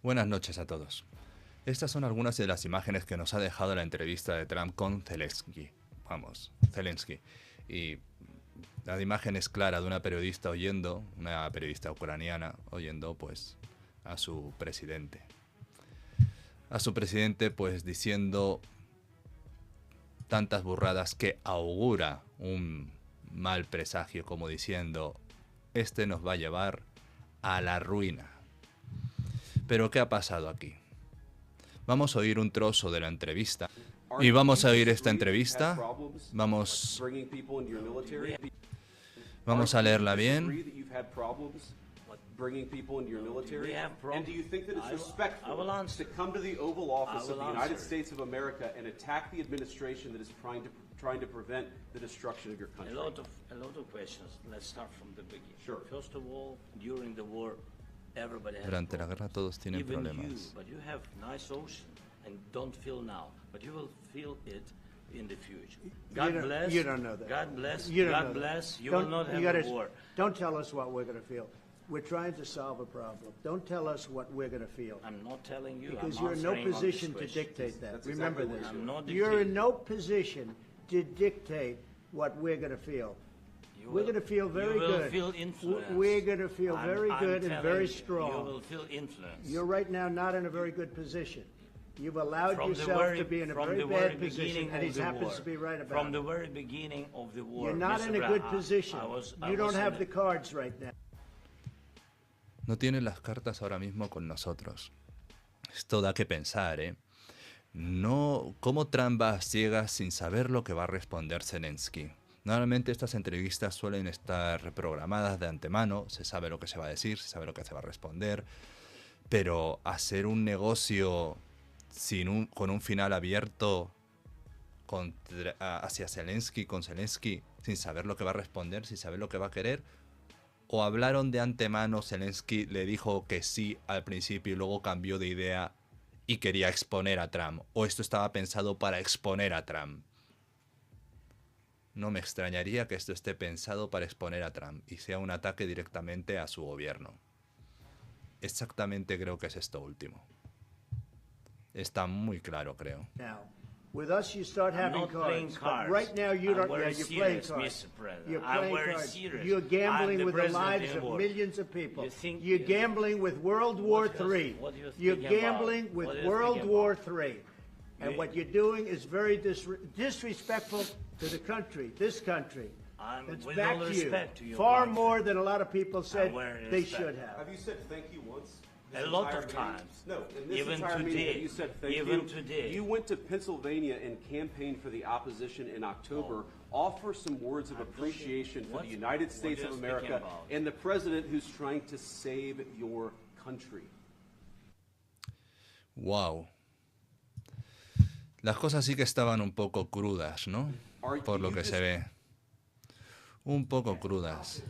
Buenas noches a todos. Estas son algunas de las imágenes que nos ha dejado la entrevista de Trump con Zelensky. Zelensky. Y la imagen es clara de una periodista oyendo, una periodista ucraniana oyendo pues a su presidente. A su presidente pues diciendo tantas burradas que augura un mal presagio, como diciendo, este nos va a llevar a la ruina. Pero ¿qué ha pasado aquí? Vamos a oír un trozo de la entrevista. Y vamos a oír esta entrevista. Vamos a leerla bien. Bringing people into your military? And do you think that it's respectful to come to the Oval Office of the United States of America and attack the administration that is trying to prevent the destruction of your country? A lot of questions. Let's start from the beginning. Sure. First of all, during the war, everybody has Durante la guerra todos tienen Even problemas. you, but you have nice ocean and don't feel now, but you will feel it in the future. God bless. You don't know that. God bless. You don't God know that. bless. You Don't- will not you have gotta- a war. Don't tell us what we're going to feel. We're trying to solve a problem. Don't tell us what we're going to feel. I'm not telling you. Because I'm you're in no answering on this position to question. dictate that. That's Remember exactly this. what I'm not You're dictating. in no position to dictate what we're going to feel. You We're will- going to feel very you will good. feel influenced. We're going to feel very I'm good and telling very you, strong. You will feel influenced. You're right now not in a very good position. You've allowed From the yourself very- to be in a from very the very bad position, beginning and he he happens war. to be right about From the it. very beginning of the war. You're not Mr. in a good Graham, position. I You don't was have in the cards right now. No tienen las cartas ahora mismo con nosotros. Esto da que pensar, ¿eh? No, ¿cómo Trump va a ciegas sin saber lo que va a responder Zelensky? Normalmente estas entrevistas suelen estar reprogramadas de antemano, se sabe lo que se va a decir, se sabe lo que se va a responder, pero hacer un negocio con un final abierto hacia Zelensky, con Zelensky, sin saber lo que va a responder, sin saber lo que va a querer, o hablaron de antemano, Zelensky le dijo que sí al principio y luego cambió de idea y quería exponer a Trump, o esto estaba pensado para exponer a Trump. No me extrañaría que esto esté pensado para exponer a Trump y sea un ataque directamente a su gobierno. Exactamente creo que es esto último. Está muy claro, creo. Now, with us, you start I'm having not playing cards. cards. But right now, you I'm don't. very You're playing serious, cards. Mr. President. You're I'm playing very cards. serious. You're gambling I'm the with the president lives in of war. millions of people. You think- You're gambling with World War What you- III. what you You're thinking about? gambling with What are you World thinking War about? III. And You- what you're doing is very disrespectful to the country, this country. I'm- That's with back all to respect to you. your Far country. more than a lot of people said wearing they respect. should have. Have you said thank you once? A This lot entire of meeting? times. No, in this Even entire meeting, today. have you said thank Even you? today. You went to Pennsylvania and campaigned for the opposition in October. Offer some words of appreciation for the What- United what States you're of America speaking about? and the president who's trying to save your country. Wow. Las cosas sí que estaban un poco crudas, ¿no? Por lo que se ve. Un poco crudas.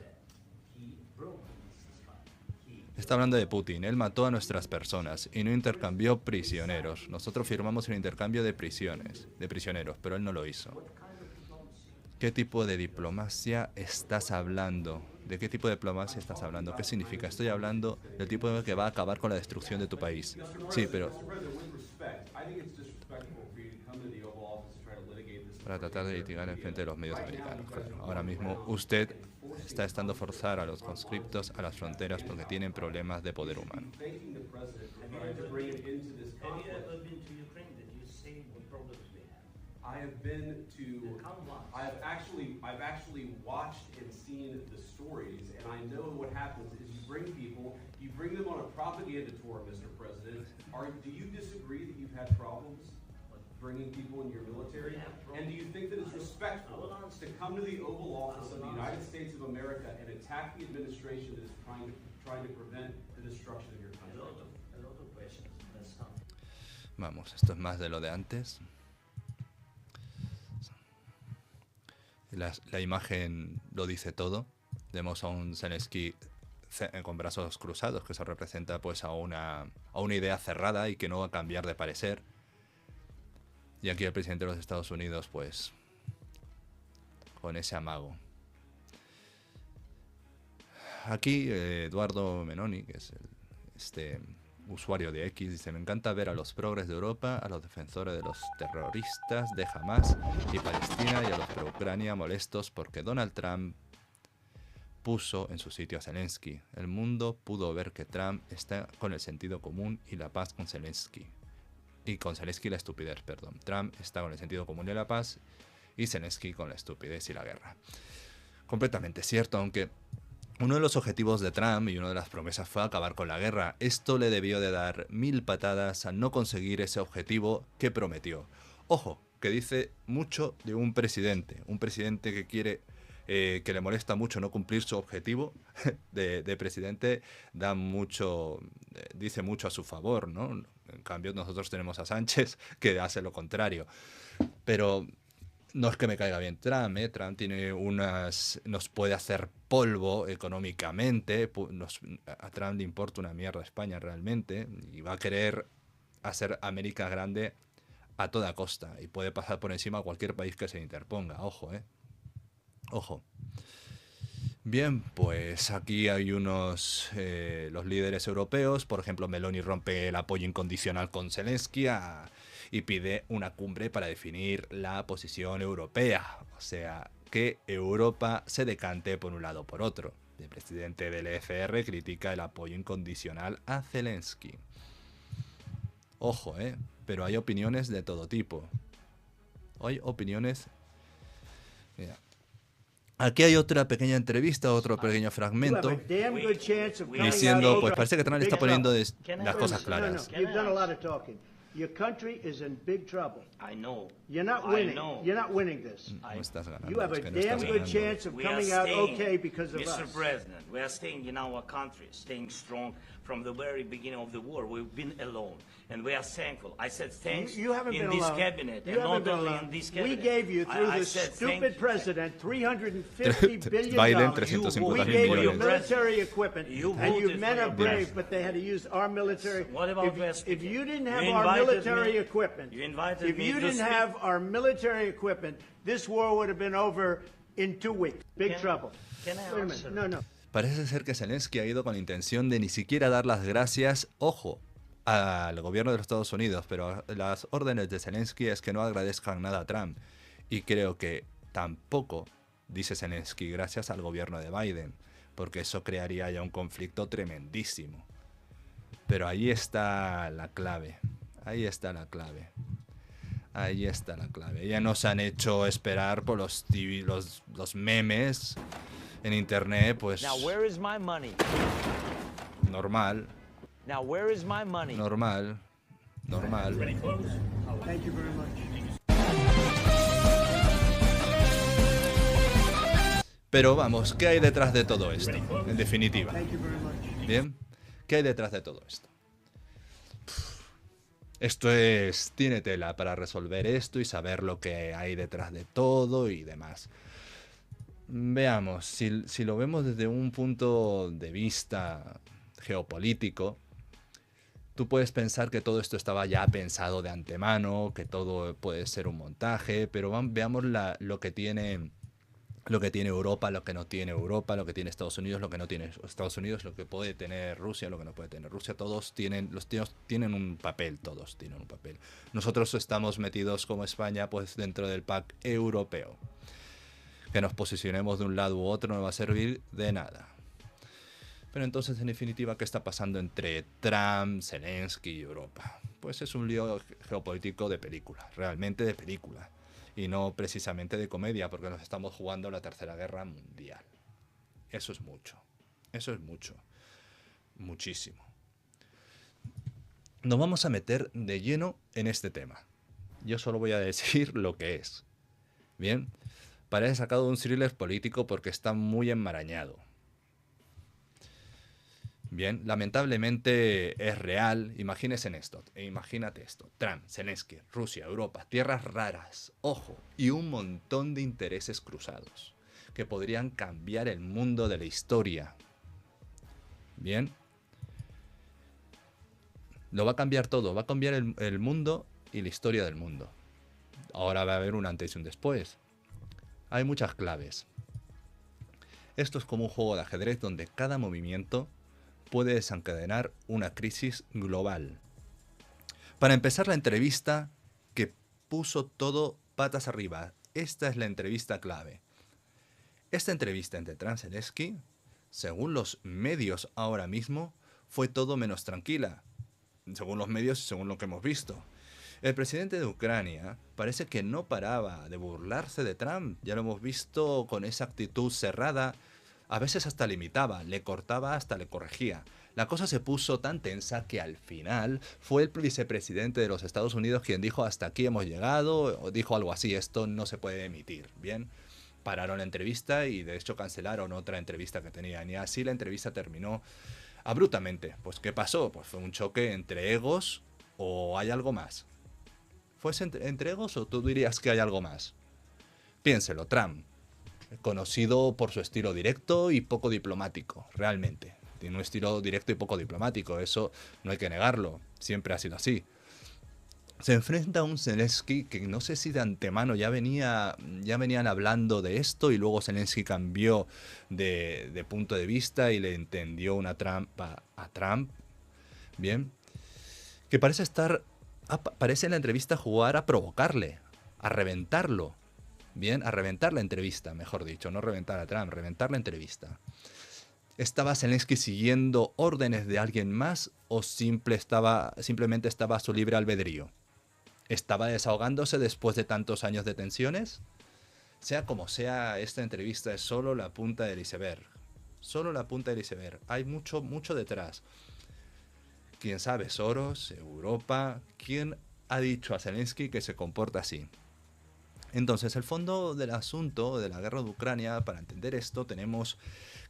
Está hablando de Putin. Él mató a nuestras personas y no intercambió prisioneros. Nosotros firmamos el intercambio de prisioneros, pero él no lo hizo. ¿Qué tipo de diplomacia estás hablando? ¿De qué tipo de diplomacia estás hablando? ¿Qué significa? Estoy hablando del tipo de que va a acabar con la destrucción de tu país. Sí, pero para tratar de litigar en frente de los medios americanos. Claro. Ahora mismo usted está estando forzar a los conscriptos a las fronteras porque tienen problemas de poder humano. Have you ever been to Ukraine? Did you see what problems we have? I have been to. Come once. I've actually watched and seen the stories, and I know what happens is you bring them on a propaganda tour, Mr. President. Do you disagree that you've had problems bringing people in your military? And do you think that it's respectful to come to the Oval Office of the United States of America and attack the administration that is trying to prevent the destruction of your country? A lot of questions. Let's start. Vamos, esto es más de lo de antes. La imagen lo dice todo. Vemos a un Zelensky con brazos cruzados, que eso representa pues a una idea cerrada y que no va a cambiar de parecer. Y aquí el presidente de los Estados Unidos, pues, con ese amago. Aquí Eduardo Meloni, que es usuario de X, dice: me encanta ver a los progres de Europa, a los defensores de los terroristas de Hamas y Palestina y a los pro-Ucrania molestos porque Donald Trump puso en su sitio a Zelensky. El mundo pudo ver que Trump está con el sentido común y la paz con Zelensky. Y con Zelensky la estupidez, perdón. Trump está con el sentido común y la paz y Zelensky con la estupidez y la guerra. Completamente cierto, aunque uno de los objetivos de Trump y una de las promesas fue acabar con la guerra. Esto le debió de dar 1000 patadas al no conseguir ese objetivo que prometió. Ojo, que dice mucho de un presidente que quiere, que le molesta mucho no cumplir su objetivo de presidente, dice mucho a su favor, ¿no? En cambio, nosotros tenemos a Sánchez que hace lo contrario. Pero no es que me caiga bien Trump, ¿eh? Trump tiene nos puede hacer polvo económicamente. A Trump le importa una mierda España realmente y va a querer hacer América grande a toda costa y puede pasar por encima a cualquier país que se interponga. Ojo, ojo. Bien, pues aquí hay los líderes europeos. Por ejemplo, Meloni rompe el apoyo incondicional con Zelensky y pide una cumbre para definir la posición europea. O sea, que Europa se decante por un lado o por otro. El presidente del EFR critica el apoyo incondicional a Zelensky. Ojo, pero hay opiniones de todo tipo. Hay opiniones... Mira. Aquí hay otra pequeña entrevista, otro pequeño fragmento, diciendo, pues parece que Trump está poniendo las cosas claras. Your country is in big trouble. I know. You're not winning. You're not winning this. No estás ganando. You have a damn good chance of coming out okay because of us. Mr. President, we are staying in our country, staying strong from the very beginning of the war. We've been alone, and we are thankful. I said thanks you haven't in been this alone. cabinet, you and haven't not been only alone. in this cabinet. We gave you, through I this said stupid president, $350 billion. Biden, We 350 gave you millones. military equipment, You and you voted men for are your brave, president. but they had to use our military. What about West If you didn't have You our invited military me- equipment, you invited if me you to didn't speak- have our military equipment, this war would have been over in 2 weeks. Big Can- trouble. can I Wait a answer? minute. No. Parece ser que Zelensky ha ido con la intención de ni siquiera dar las gracias, ojo, al gobierno de los Estados Unidos, pero las órdenes de Zelensky es que no agradezcan nada a Trump. Y creo que tampoco, dice Zelensky, gracias al gobierno de Biden, porque eso crearía ya un conflicto tremendísimo. Pero ahí está la clave, ahí está la clave. Ahí está la clave. Ya nos han hecho esperar por los memes en internet, pues Now where is my money? normal, Now where is my money? normal. Thank you very much. Pero vamos, ¿qué hay detrás de todo esto? En definitiva. Thank you very much. Bien, ¿qué hay detrás de todo esto? Esto tiene tela para resolver esto y saber lo que hay detrás de todo y demás. Veamos, si lo vemos desde un punto de vista geopolítico, tú puedes pensar que todo esto estaba ya pensado de antemano, que todo puede ser un montaje, pero veamos lo que tiene Europa, lo que no tiene Europa, lo que tiene Estados Unidos, lo que no tiene Estados Unidos, lo que puede tener Rusia, lo que no puede tener Rusia. Todos tienen un papel, todos tienen un papel. Nosotros estamos metidos como España pues dentro del pack europeo. Que nos posicionemos de un lado u otro no va a servir de nada. Pero entonces, en definitiva, ¿qué está pasando entre Trump, Zelensky y Europa? Pues es un lío geopolítico de película, realmente de película. Y no precisamente de comedia, porque nos estamos jugando la Tercera Guerra Mundial. Eso es mucho. Eso es mucho. Muchísimo. Nos vamos a meter de lleno en este tema. Yo solo voy a decir lo que es. Bien, parece sacado de un thriller político porque está muy enmarañado. Bien, lamentablemente es real. Imagínate esto. Trump, Zelensky, Rusia, Europa, tierras raras, ojo, y un montón de intereses cruzados que podrían cambiar el mundo de la historia. Bien. Lo va a cambiar todo, va a cambiar el mundo y la historia del mundo. Ahora va a haber un antes y un después. Hay muchas claves. Esto es como un juego de ajedrez donde cada movimiento puede desencadenar una crisis global. Para empezar la entrevista, que puso todo patas arriba. Esta es la entrevista clave. Esta entrevista entre Trump y Zelensky, según los medios ahora mismo, fue todo menos tranquila. Según los medios y según lo que hemos visto. El presidente de Ucrania parece que no paraba de burlarse de Trump. Ya lo hemos visto con esa actitud cerrada. A veces hasta le imitaba, le cortaba, hasta le corregía. La cosa se puso tan tensa que al final fue el vicepresidente de los Estados Unidos quien dijo hasta aquí hemos llegado, o dijo algo así, esto no se puede emitir. Bien, pararon la entrevista y de hecho cancelaron otra entrevista que tenían. Y así la entrevista terminó abruptamente. Pues ¿qué pasó? Pues fue un choque entre egos o hay algo más. ¿Fue entre egos o tú dirías que hay algo más? Piénselo, Trump, conocido por su estilo directo y poco diplomático, realmente. Tiene un estilo directo y poco diplomático, eso no hay que negarlo, siempre ha sido así. Se enfrenta a un Zelensky que no sé si de antemano ya venían hablando de esto y luego Zelensky cambió de punto de vista y le entendió una trampa a Trump. Bien, que parece en la entrevista jugar a provocarle, a reventarlo. Bien, a reventar la entrevista, mejor dicho, no reventar a Trump, reventar la entrevista. ¿Estaba Zelensky siguiendo órdenes de alguien más o simplemente estaba a su libre albedrío? ¿Estaba desahogándose después de tantos años de tensiones? Sea como sea, esta entrevista es solo la punta del iceberg. Solo la punta del iceberg. Hay mucho, mucho detrás. ¿Quién sabe? Soros, Europa. ¿Quién ha dicho a Zelensky que se comporta así? Entonces, el fondo del asunto de la guerra de Ucrania, para entender esto, tenemos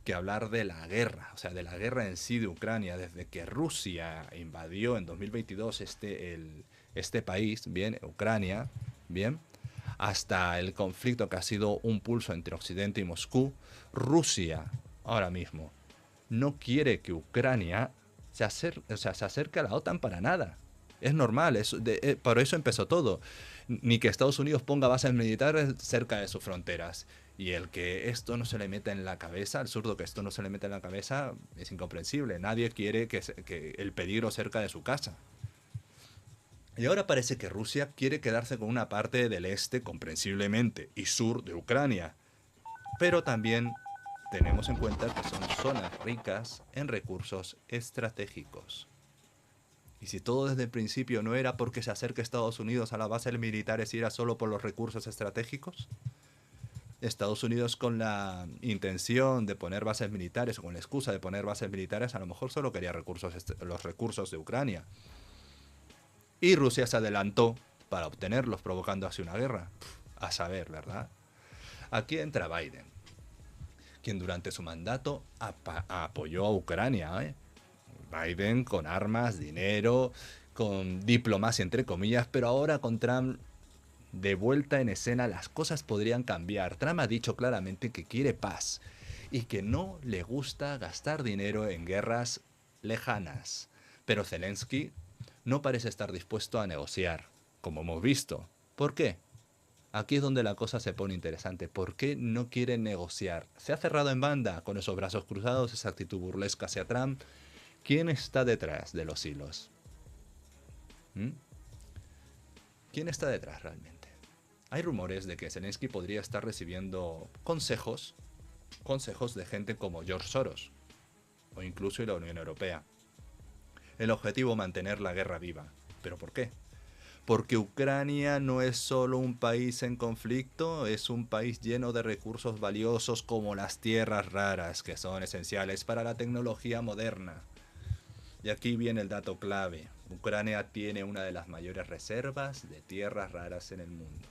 que hablar de la guerra, o sea, de la guerra en sí de Ucrania, desde que Rusia invadió en 2022 este país, bien, Ucrania, bien, hasta el conflicto que ha sido un pulso entre Occidente y Moscú. Rusia, ahora mismo, no quiere que Ucrania se acerque a la OTAN para nada. Es normal, por eso empezó todo. Ni que Estados Unidos ponga bases militares cerca de sus fronteras. Y el que esto no se le meta en la cabeza, absurdo que esto no se le meta en la cabeza, es incomprensible. Nadie quiere que el peligro cerca de su casa. Y ahora parece que Rusia quiere quedarse con una parte del este, comprensiblemente, y sur de Ucrania. Pero también tenemos en cuenta que son zonas ricas en recursos estratégicos. Y si todo desde el principio no era porque se acerque Estados Unidos a las bases militares y era solo por los recursos estratégicos, Estados Unidos con la intención de poner bases militares o con la excusa de poner bases militares a lo mejor solo quería los recursos de Ucrania. Y Rusia se adelantó para obtenerlos, provocando así una guerra. A saber, ¿verdad? Aquí entra Biden, quien durante su mandato apoyó a Ucrania, ¿eh? Biden con armas, dinero, con diplomacia entre comillas, pero ahora con Trump de vuelta en escena las cosas podrían cambiar. Trump ha dicho claramente que quiere paz y que no le gusta gastar dinero en guerras lejanas. Pero Zelensky no parece estar dispuesto a negociar, como hemos visto. ¿Por qué? Aquí es donde la cosa se pone interesante. ¿Por qué no quiere negociar? Se ha cerrado en banda con esos brazos cruzados, esa actitud burlesca hacia Trump. ¿Quién está detrás de los hilos? ¿Quién está detrás realmente? Hay rumores de que Zelensky podría estar recibiendo consejos de gente como George Soros o incluso la Unión Europea. El objetivo, mantener la guerra viva. ¿Pero por qué? Porque Ucrania no es solo un país en conflicto, es un país lleno de recursos valiosos como las tierras raras, que son esenciales para la tecnología moderna. Y aquí viene el dato clave. Ucrania tiene una de las mayores reservas de tierras raras en el mundo.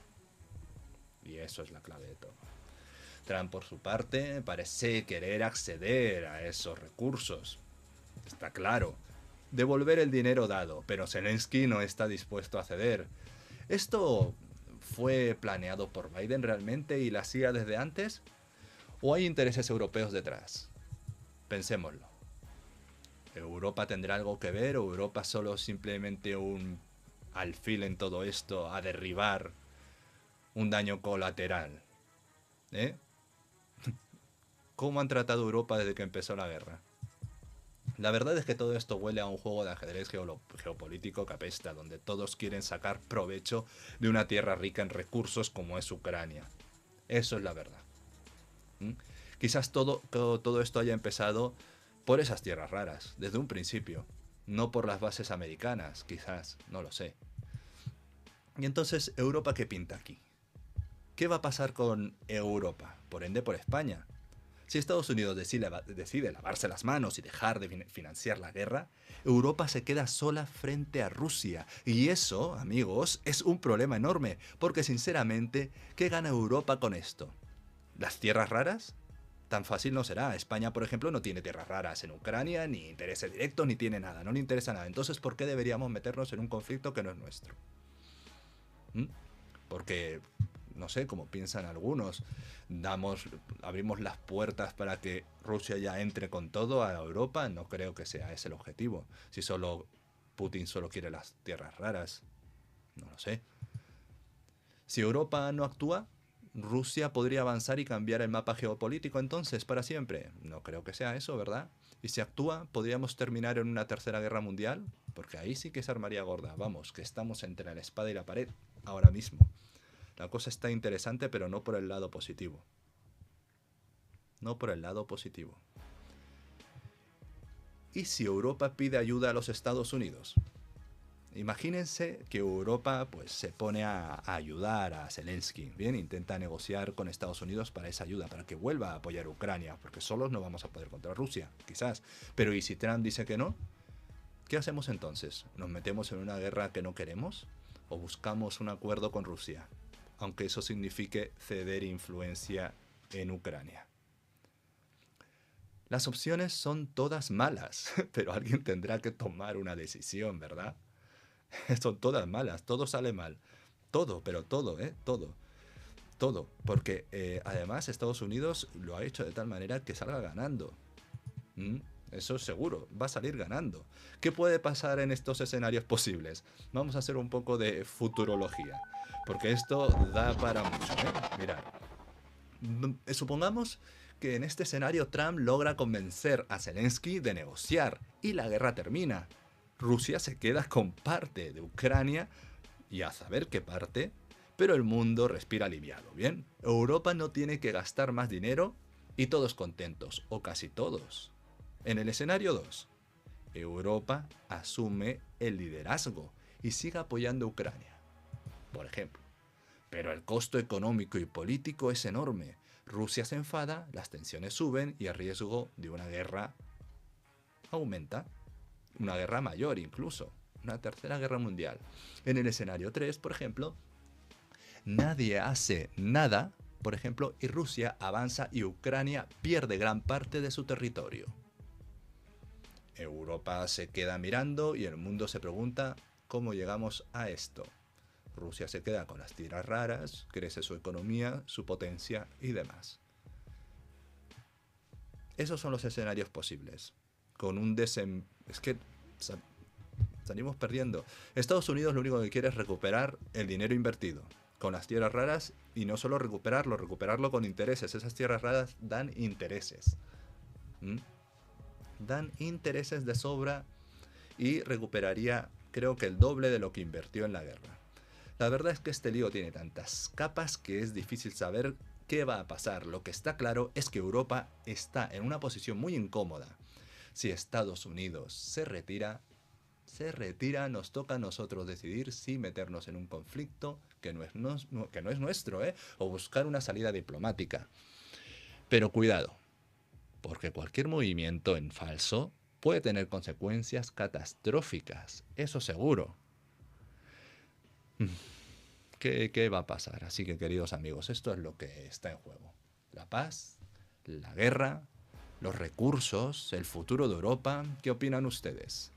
Y eso es la clave de todo. Trump, por su parte, parece querer acceder a esos recursos. Está claro. Devolver el dinero dado, pero Zelensky no está dispuesto a ceder. ¿Esto fue planeado por Biden realmente y la CIA desde antes? ¿O hay intereses europeos detrás? Pensémoslo. ¿Europa tendrá algo que ver o Europa solo simplemente un alfil en todo esto a derribar un daño colateral? ¿Cómo han tratado a Europa desde que empezó la guerra? La verdad es que todo esto huele a un juego de ajedrez geopolítico que apesta, donde todos quieren sacar provecho de una tierra rica en recursos como es Ucrania. Eso es la verdad. ¿Mm? Quizás todo esto haya empezado por esas tierras raras, desde un principio, no por las bases americanas, quizás, no lo sé. Y entonces, ¿Europa qué pinta aquí? ¿Qué va a pasar con Europa? Por ende, por España. Si Estados Unidos decide lavarse las manos y dejar de financiar la guerra, Europa se queda sola frente a Rusia. Y eso, amigos, es un problema enorme, porque sinceramente, ¿qué gana Europa con esto? ¿Las tierras raras? Tan fácil no será. España, por ejemplo, no tiene tierras raras en Ucrania, ni intereses directos, ni tiene nada, no le interesa nada. Entonces, ¿por qué deberíamos meternos en un conflicto que no es nuestro? Porque, no sé, como piensan algunos, abrimos las puertas para que Rusia ya entre con todo a Europa. No creo que sea ese el objetivo. Si Putin solo quiere las tierras raras, no lo sé. Si Europa no actúa, Rusia podría avanzar y cambiar el mapa geopolítico entonces para siempre. No creo que sea eso, ¿verdad? Y si actúa, podríamos terminar en una tercera guerra mundial, porque ahí sí que se armaría gorda. Vamos, que estamos entre la espada y la pared ahora mismo. La cosa está interesante, pero no por el lado positivo. No por el lado positivo. ¿Y si Europa pide ayuda a los Estados Unidos? Imagínense que Europa pues, se pone a ayudar a Zelensky. Bien, intenta negociar con Estados Unidos para esa ayuda, para que vuelva a apoyar a Ucrania, porque solos no vamos a poder contra Rusia, quizás. Pero ¿y si Trump dice que no? ¿Qué hacemos entonces? ¿Nos metemos en una guerra que no queremos? ¿O buscamos un acuerdo con Rusia? Aunque eso signifique ceder influencia en Ucrania. Las opciones son todas malas, pero alguien tendrá que tomar una decisión, ¿verdad? Son todas malas, todo sale mal. Todo, pero todo, todo. Todo, porque además Estados Unidos lo ha hecho de tal manera que salga ganando. Eso es seguro, va a salir ganando. ¿Qué puede pasar en estos escenarios posibles? Vamos a hacer un poco de futurología, porque esto da para mucho, Mirad, supongamos que en este escenario Trump logra convencer a Zelensky de negociar y la guerra termina. Rusia se queda con parte de Ucrania y a saber qué parte, pero el mundo respira aliviado, ¿bien? Europa no tiene que gastar más dinero y todos contentos, o casi todos. En el escenario 2, Europa asume el liderazgo y sigue apoyando a Ucrania, por ejemplo. Pero el costo económico y político es enorme. Rusia se enfada, las tensiones suben y el riesgo de una guerra aumenta. Una guerra mayor incluso, una tercera guerra mundial. En el escenario 3, por ejemplo, nadie hace nada, por ejemplo, y Rusia avanza y Ucrania pierde gran parte de su territorio. Europa se queda mirando y el mundo se pregunta cómo llegamos a esto. Rusia se queda con las tierras raras, crece su economía, su potencia y demás. Esos son los escenarios posibles. Con un es que salimos perdiendo. Estados Unidos lo único que quiere es recuperar el dinero invertido con las tierras raras y no solo recuperarlo con intereses. Esas tierras raras dan intereses. Dan intereses de sobra y recuperaría, creo que el doble de lo que invirtió en la guerra. La verdad es que este lío tiene tantas capas que es difícil saber qué va a pasar. Lo que está claro es que Europa está en una posición muy incómoda. Si Estados Unidos se retira, nos toca a nosotros decidir si meternos en un conflicto que no es nuestro, o buscar una salida diplomática. Pero cuidado, porque cualquier movimiento en falso puede tener consecuencias catastróficas, eso seguro. ¿Qué va a pasar? Así que, queridos amigos, esto es lo que está en juego. La paz, la guerra, los recursos, el futuro de Europa. ¿Qué opinan ustedes?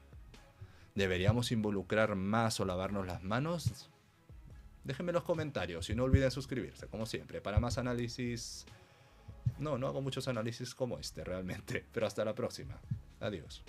¿Deberíamos involucrar más o lavarnos las manos? Déjenme en los comentarios y no olviden suscribirse, como siempre, para más análisis. No hago muchos análisis como este realmente, pero hasta la próxima. Adiós.